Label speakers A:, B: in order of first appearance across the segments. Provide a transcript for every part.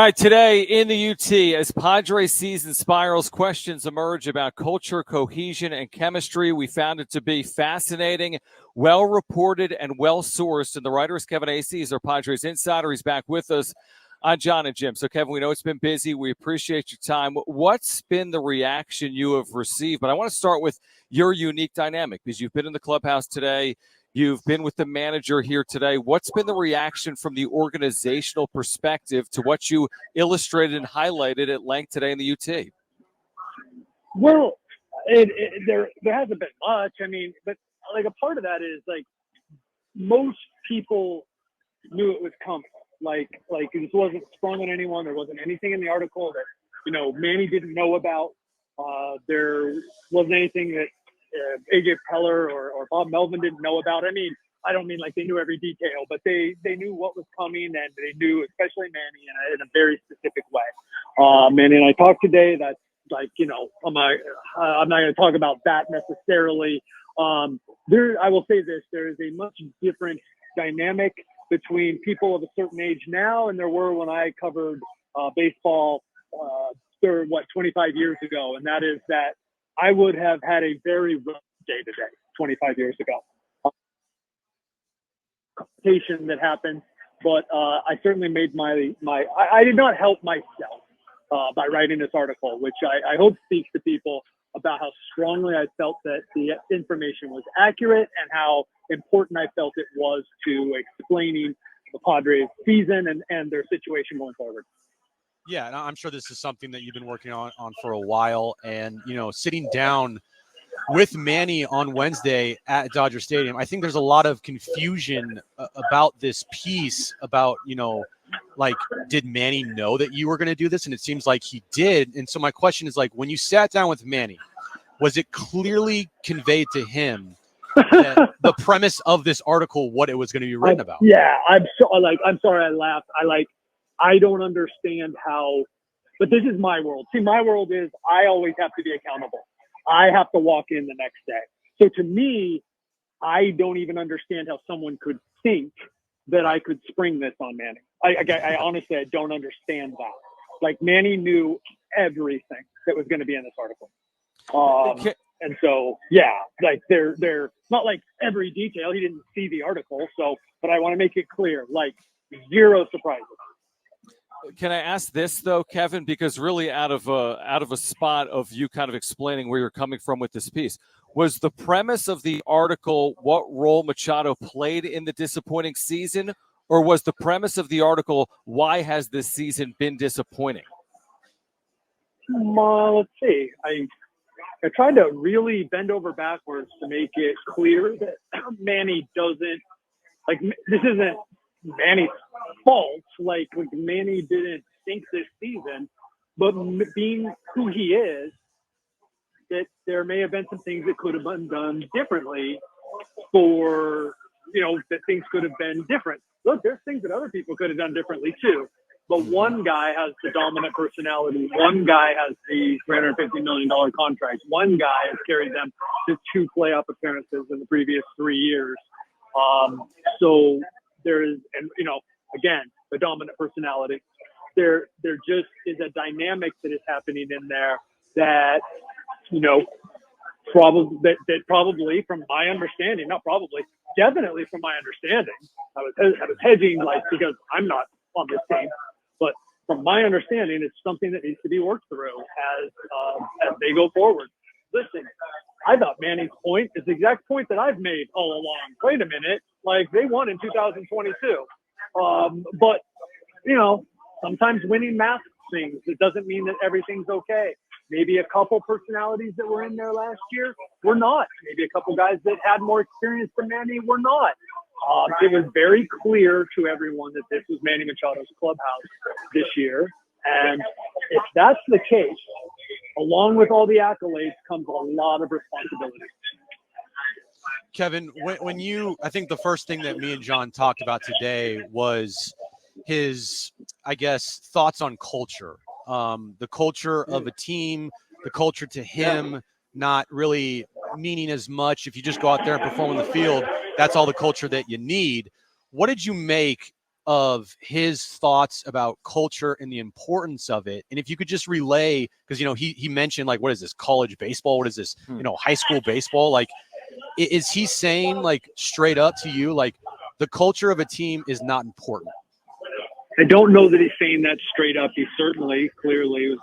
A: All right, today in the UT, as Padres season spirals, questions emerge about culture, cohesion, and chemistry. We found it to be fascinating, well-reported, and well-sourced. And the writer is Kevin Acee. He's our Padres insider. He's back with us on Jon Jim. So, Kevin, we know it's been busy. We appreciate your time. What's been the reaction you have received? But I want to start with your unique dynamic, because you've been in the clubhouse today. You've been with the manager here today. What's been the reaction from the organizational perspective to what you illustrated and highlighted at length today in the UT?
B: Well, there hasn't been much. I mean, but like a part of that is like most people knew it was coming. Like this wasn't sprung on anyone. There wasn't anything in the article that Manny didn't know about. There wasn't anything that AJ Peller or Bob Melvin didn't know about. I mean, I don't mean like they knew every detail, but they knew what was coming, and they knew, especially Manny, in a very specific way. Manny and I talked today. That's like, I'm not going to talk about that necessarily. I will say this: there is a much different dynamic between people of a certain age now and there were when I covered baseball 25 years ago, and that is that I would have had a very rough day today, 25 years ago. Conversation that happened, but I certainly made I did not help myself by writing this article, which I hope speaks to people about how strongly I felt that the information was accurate and how important I felt it was to explaining the Padres season and their situation going forward.
C: Yeah, and I'm sure this is something that you've been working on for a while. And, sitting down with Manny on Wednesday at Dodger Stadium, I think there's a lot of confusion about this piece about, did Manny know that you were going to do this? And it seems like he did. And so my question is, like, when you sat down with Manny, was it clearly conveyed to him that the premise of this article, what it was going to be written about?
B: Yeah, I'm sorry I laughed. I don't understand how, but this is my world. See, my world is I always have to be accountable. I have to walk in the next day. So to me, I don't even understand how someone could think that I could spring this on Manny. I honestly, I don't understand that. Like, Manny knew everything that was going to be in this article. And so, yeah, like they're not like every detail. He didn't see the article. So, but I want to make it clear, like, zero surprises.
A: Can I ask this though, Kevin? Because really, out of a spot of you kind of explaining where you're coming from with this piece, was the premise of the article what role Machado played in the disappointing season, or was the premise of the article why has this season been disappointing?
B: Let's see. I tried to really bend over backwards to make it clear that Manny doesn't like. This isn't Manny's fault. Like Manny didn't think this season, but being who he is, that there may have been some things that could have been done differently that things could have been different. Look, there's things that other people could have done differently too. But one guy has the dominant personality. One guy has the $350 million contract. One guy has carried them to 2 playoff appearances in the previous 3 years. So there is, and again, the dominant personality. There just is a dynamic that is happening in there that, probably from my understanding, not probably, definitely from my understanding, I was hedging because I'm not on this team, but from my understanding, it's something that needs to be worked through as they go forward. Listen, I thought Manny's point is the exact point that I've made all along. Wait a minute, they won in 2022. But, sometimes winning masks things. It doesn't mean that everything's okay. Maybe a couple personalities that were in there last year were not. Maybe a couple guys that had more experience than Manny were not. It was very clear to everyone that this was Manny Machado's clubhouse this year. And if that's the case, along with all the accolades comes a lot of responsibility.
C: Kevin, I think the first thing that me and Jon talked about today was his, thoughts on culture. The culture of a team, the culture to him, not really meaning as much. If you just go out there and perform on the field, that's all the culture that you need. What did you make of his thoughts about culture and the importance of it. And if you could just relay, because, you know, he mentioned, like, what is this, college baseball? What is this, you know, high school baseball? Like, is he saying, like, straight up to you, like, the culture of a team is not important?
B: I don't know that he's saying that straight up. He certainly, clearly,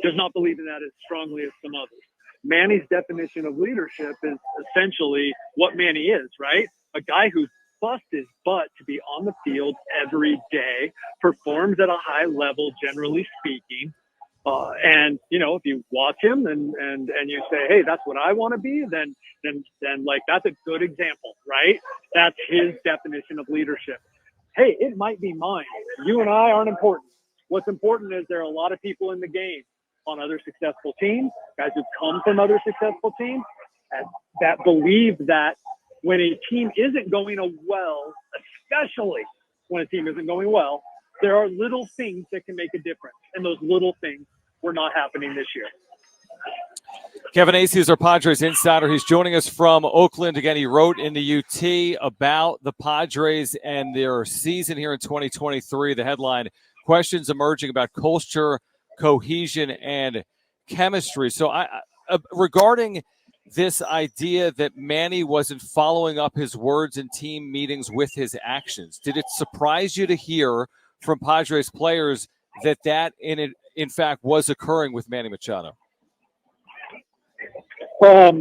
B: does not believe in that as strongly as some others. Manny's definition of leadership is essentially what Manny is, right? A guy who busts his butt to be on the field every day, performs at a high level, generally speaking. And, you know, if you watch him and you say, hey, that's what I want to be, then like, that's a good example, right? That's his definition of leadership. Hey, it might be mine. You and I aren't important. What's important is there are a lot of people in the game on other successful teams, guys who come from other successful teams, and that believe that when a team isn't going well, especially when a team isn't going well, there are little things that can make a difference. And those little things were not happening this year.
A: Kevin Acee is our Padres insider. He's joining us from Oakland. Again, he wrote in the UT about the Padres and their season here in 2023. The headline, questions emerging about culture, cohesion, and chemistry. So regarding this idea that Manny wasn't following up his words in team meetings with his actions, did it surprise you to hear from Padres players that in fact was occurring with Manny Machado?
B: I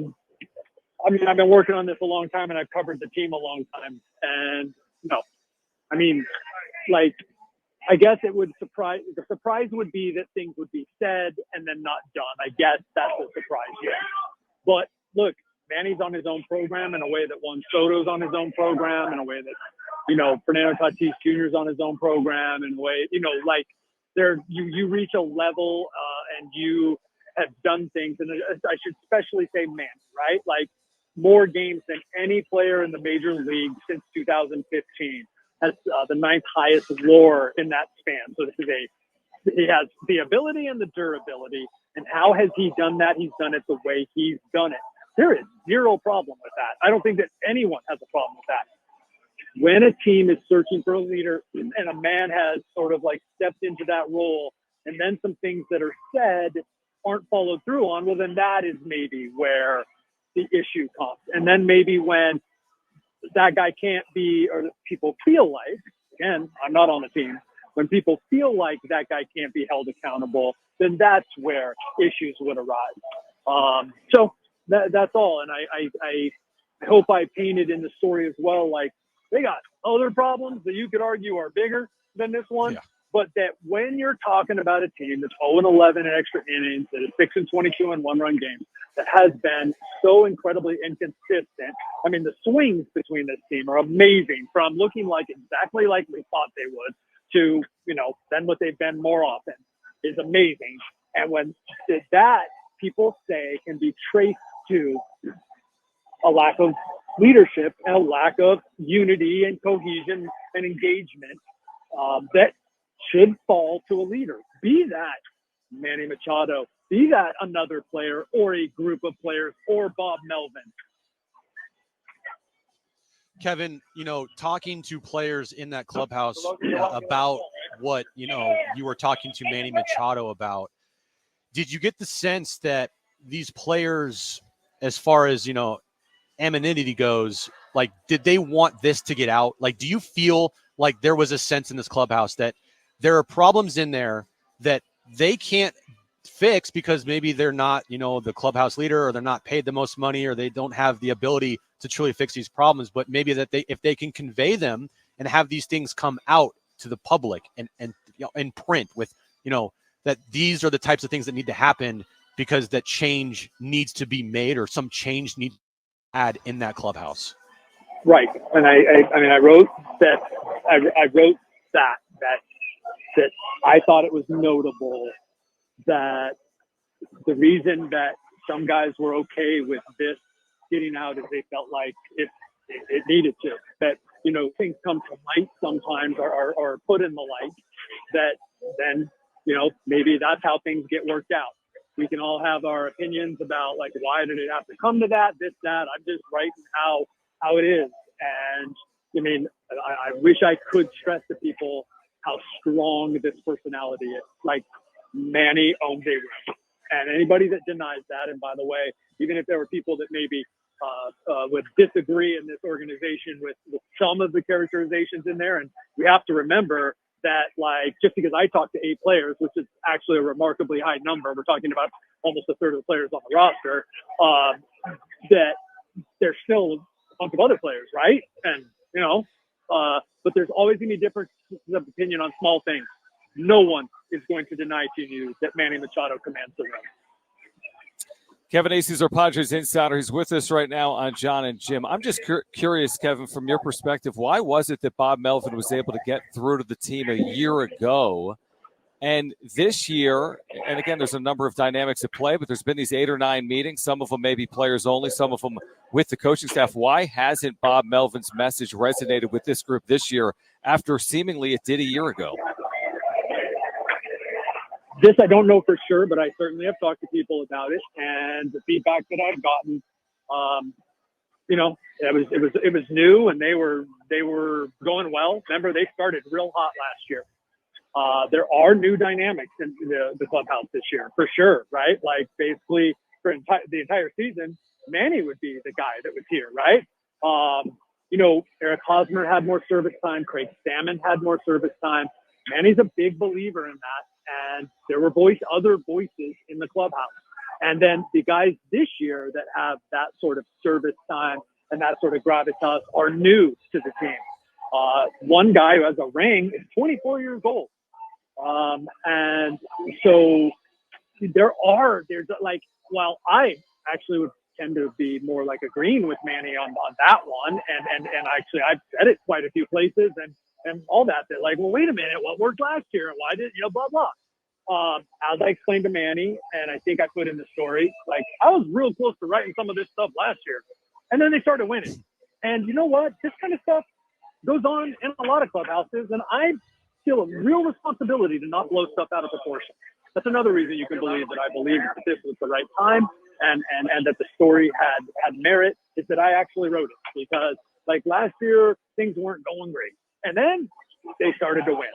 B: mean, I've been working on this a long time, and I've covered the team a long time. And no, I mean, like, I guess it would surprise. The surprise would be that things would be said and then not done. I guess that's a surprise, yeah. But look, Manny's on his own program in a way that Juan Soto's on his own program, in a way that, you know, Fernando Tatis Jr. is on his own program, in a way, you know, like you reach a level and you have done things, and I should especially say Manny, right? Like, more games than any player in the major league since 2015. Has the 9th highest WAR in that span. So he has the ability and the durability. And how has he done that? He's done it the way he's done it. There is zero problem with that. I don't think that anyone has a problem with that. When a team is searching for a leader and a man has sort of like stepped into that role, and then some things that are said aren't followed through on, well, then that is maybe where the issue comes. And then maybe when that guy can't be, or people feel like, again, I'm not on the team, when people feel like that guy can't be held accountable, then that's where issues would arise. So that's all. And I hope I painted in the story as well, like, they got other problems that you could argue are bigger than this one. Yeah. But that when you're talking about a team that's 0-11 in extra innings, that is 6-22 in one-run games, that has been so incredibly inconsistent. I mean, the swings between this team are amazing, from looking like exactly like we thought they would to, you know, then what they've been more often is amazing. And when that, people say, can be traced to a lack of leadership and a lack of unity and cohesion and engagement, that should fall to a leader, be that Manny Machado, be that another player or a group of players or Bob Melvin.
C: Kevin, you know, talking to players in that clubhouse about what, you know, you were talking to Manny Machado about, did you get the sense that these players, as far as, you know, anonymity goes, like, did they want this to get out? Like, do you feel like there was a sense in this clubhouse that there are problems in there that they can't fix because maybe they're not, you know, the clubhouse leader, or they're not paid the most money, or they don't have the ability to truly fix these problems, but maybe that if they can convey them and have these things come out to the public and you know, in print with, you know, that these are the types of things that need to happen because that change needs to be made, or some change needs to add in that clubhouse.
B: Right. And I wrote that, I wrote that I thought it was notable that the reason that some guys were okay with this getting out is they felt like it needed to. That, you know, things come to light sometimes, are put in the light, that then, you know, maybe that's how things get worked out. We can all have our opinions about, like, why did it have to come to that, this, that. I'm just writing how it is. And I mean, I wish I could stress to people how strong this personality is. Like, Manny owns a room. And anybody that denies that, and by the way, even if there were people that maybe would disagree in this organization with some of the characterizations in there, and we have to remember that, like, just because I talked to 8 players, which is actually a remarkably high number, we're talking about almost a third of the players on the roster, that there's still a bunch of other players, right? And, you know, but there's always going to be differences of opinion on small things. No one is going to deny to you that Manny Machado commands the room.
A: Kevin Acee is our Padres insider. He's with us right now on Jon and Jim. I'm just curious, Kevin, from your perspective, why was it that Bob Melvin was able to get through to the team a year ago? And this year, and again, there's a number of dynamics at play, but there's been these 8 or 9 meetings, some of them maybe players only, some of them with the coaching staff. Why hasn't Bob Melvin's message resonated with this group this year after seemingly it did a year ago?
B: This I don't know for sure, but I certainly have talked to people about it, and the feedback that I've gotten, you know, it was new, and they were going well. Remember, they started real hot last year. There are new dynamics in the clubhouse this year, for sure, right? Like, basically, for the entire season, Manny would be the guy that was here, right? You know, Eric Hosmer had more service time. Craig Salmon had more service time. Manny's a big believer in that. And there were other voices in the clubhouse. And then the guys this year that have that sort of service time and that sort of gravitas are new to the team. One guy who has a ring is 24 years old. And so there's like, while I actually would tend to be more like agreeing with Manny on that one. And actually I've said it quite a few places and all that like, well, wait a minute, what worked last year and why did, you know, blah, blah. As I explained to Manny, and I think I put in the story, like, I was real close to writing some of this stuff last year. And then they started winning. And you know what? This kind of stuff goes on in a lot of clubhouses, and I feel a real responsibility to not blow stuff out of proportion. That's another reason you can believe that I believe that this was the right time and that the story had merit, is that I actually wrote it. Because, like, last year, things weren't going great. And then they started to win.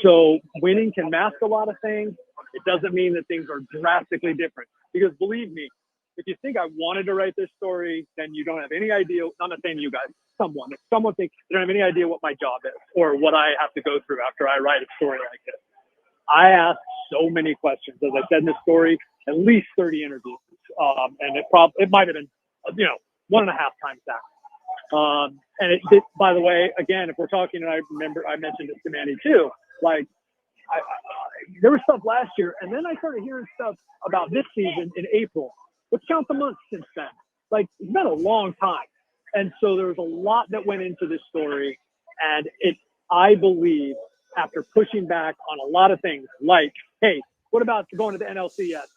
B: So winning can mask a lot of things. It doesn't mean that things are drastically different. Because believe me, if you think I wanted to write this story, then you don't have any idea. I'm not saying you guys, if someone thinks they don't have any idea what my job is or what I have to go through after I write a story like this. I ask so many questions. As I said in the story, at least 30 interviews. And it might have been, 1.5 times that. And it, by the way, again, if we're talking, and I remember I mentioned this to Manny too, like, there was stuff last year, and then I started hearing stuff about this season in April. Let's count the months since then. Like, it's been a long time. And so there was a lot that went into this story. And I believe, after pushing back on a lot of things, like, hey, what about going to the NLCS?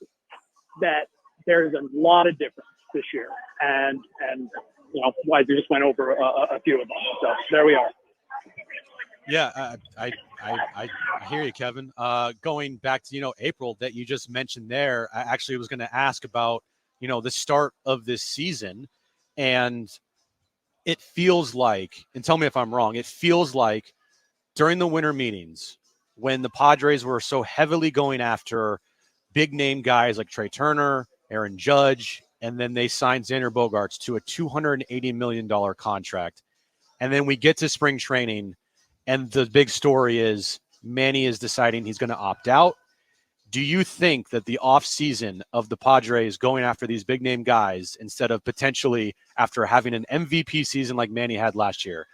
B: That there's a lot of difference this year. And you know, I just went over a few of them. So there we are.
C: Yeah, I hear you, Kevin. Going back to, April that you just mentioned there, I actually was going to ask about, the start of this season. And it feels like, and tell me if I'm wrong, it feels like during the winter meetings when the Padres were so heavily going after big name guys like Trey Turner, Aaron Judge, and then they signed Xander Bogaerts to a $280 million contract. And then we get to spring training, and the big story is Manny is deciding he's going to opt out. Do you think that the offseason of the Padres going after these big name guys, instead of potentially after having an MVP season like Manny had last year,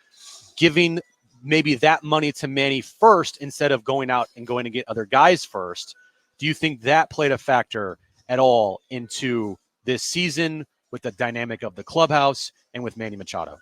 C: giving maybe that money to Manny first instead of going out and going to get other guys first, do you think that played a factor at all into this season with the dynamic of the clubhouse and with Manny Machado?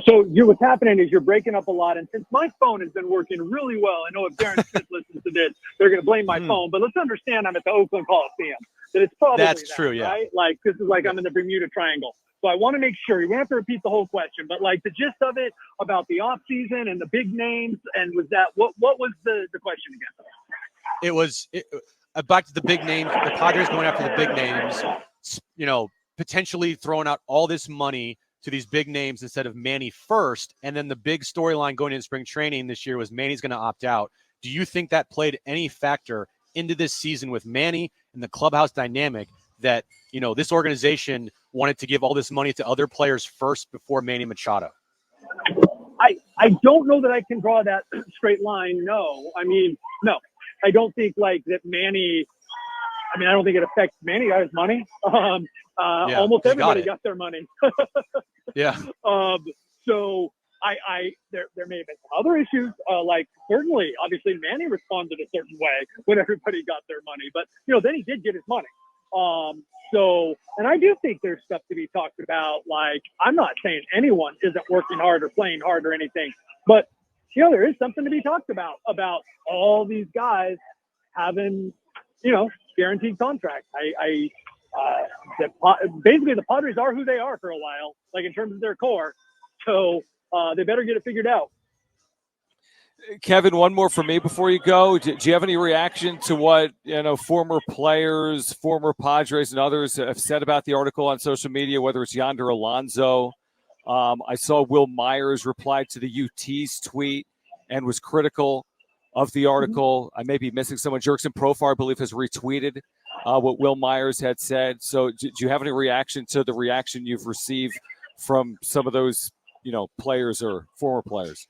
B: So what's happening is you're breaking up a lot. And since my phone has been working really well, I know if Darren Smith listens to this, they're going to blame my phone. But let's understand I'm at the Oakland Coliseum. That it's probably
C: That's true, yeah.
B: Right? Like, this is like I'm in the Bermuda Triangle. So I want to make sure, you don't have to repeat the whole question, but like the gist of it about the offseason and the big names, and was that, what was the question again?
C: It was back to the big names, the Padres going after the big names, potentially throwing out all this money to these big names instead of Manny first. And then the big storyline going into spring training this year was Manny's going to opt out. Do you think that played any factor into this season with Manny and the clubhouse dynamic that, you know, this organization wanted to give all this money to other players first before Manny Machado?
B: I don't know that I can draw that straight line. No, I mean, no, I don't think like that Manny, I mean, I don't think it affects Manny. Got his money. Almost everybody got their money.
C: Yeah.
B: So there may have been some other issues, like certainly, obviously Manny responded a certain way when everybody got their money, but you know, then he did get his money. So, and I do think there's stuff to be talked about. Like, I'm not saying anyone isn't working hard or playing hard or anything, but you know, there is something to be talked about all these guys having, you know, guaranteed contracts. Basically the Padres are who they are for a while, like in terms of their core. So they better get it figured out.
A: Kevin, one more for me before you go. Do you have any reaction to what, you know, former players, former Padres and others have said about the article on social media, whether it's Yonder Alonso? I saw Will Myers reply to the UT's tweet and was critical of the article. I may be missing someone. Jerkson Profar, I believe, has retweeted what Will Myers had said. So do you have any reaction to the reaction you've received from some of those, you know, players or former players?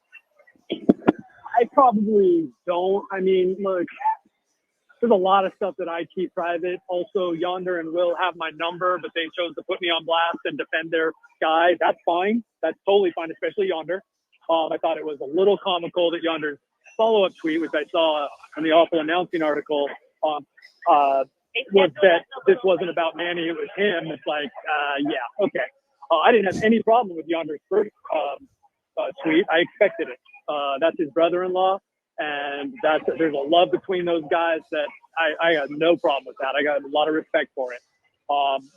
B: I probably don't. I mean, look, there's a lot of stuff that I keep private. Also, Yonder and Will have my number, but they chose to put me on blast and defend their guy. That's fine. That's totally fine, especially Yonder. I thought it was a little comical that Yonder's follow-up tweet, which I saw in the awful announcing article, was that this wasn't about Manny, it was him. It's like, yeah, okay. I didn't have any problem with Yonder's first tweet. I expected it. That's his brother-in-law, and there's a love between those guys that I got no problem with that. I got a lot of respect for it.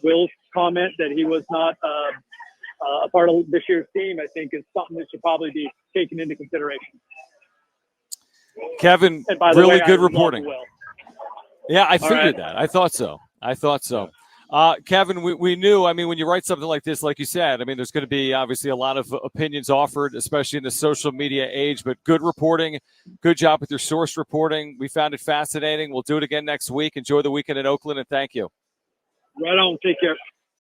B: Will's comment that he was not a part of this year's team, I think, is something that should probably be taken into consideration.
A: Kevin, really good reporting. Yeah, I figured that. I thought so. Kevin, we knew, I mean, when you write something like this, like you said, I mean, there's going to be obviously a lot of opinions offered, especially in the social media age, but good reporting. Good job with your source reporting. We found it fascinating. We'll do it again next week. Enjoy the weekend in Oakland, and thank you.
B: Right on. Take care.